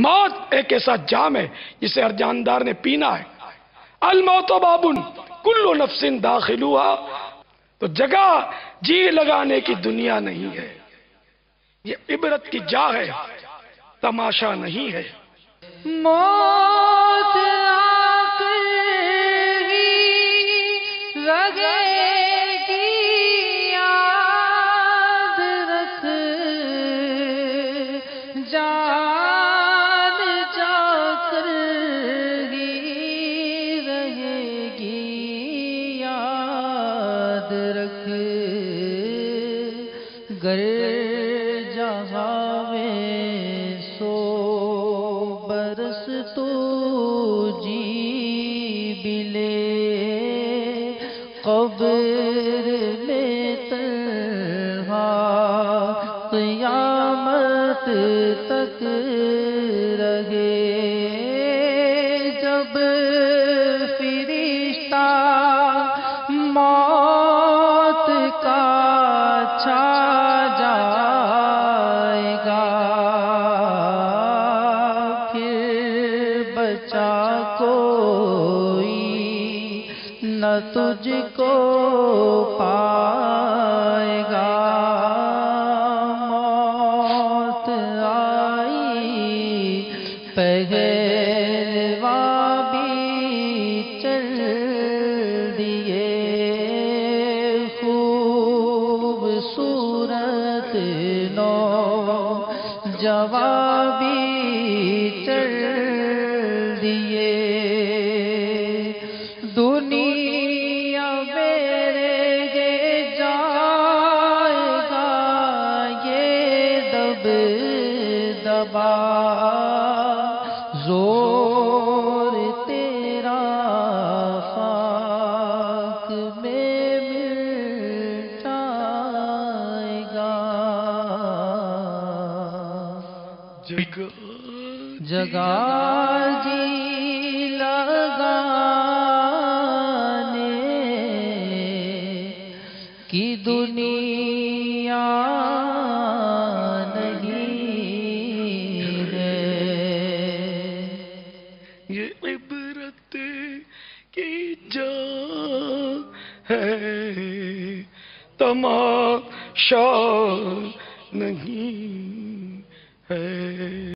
موت ایک ایسا جام ہے جسے ہر جاندار نے پینا ہے. الموت بابن کل نفس داخلوہا، تو جگہ جی لگانے کی دنیا نہیں ہے، یہ عبرت کی جا ہے، تماشا نہیں ہے. موت آخر ہی لگے گی، یاد رکھ جان جا کر ہی رہے گی، یاد رکھ گر جہاں میں سو برس تو جی بھی لے، قبر میں تنہا قیامت تک رہے. جب فرشتہ موت کا چھا جائے گا، پھر بچا کوئی نہ تجھ کو پائے گا. موت آئی پہلوا بھی چل دیے، خوبصورت نوجوان بھی چل دیے. دنیا میرے یہ جائے گا، یہ دب دبا زور تیرا خاک میں مل جائے گا. جگہ جی لگانے کی دنیا نہیں ہے، یہ عبرت کی جا ہے، تماشا نہیں ہے.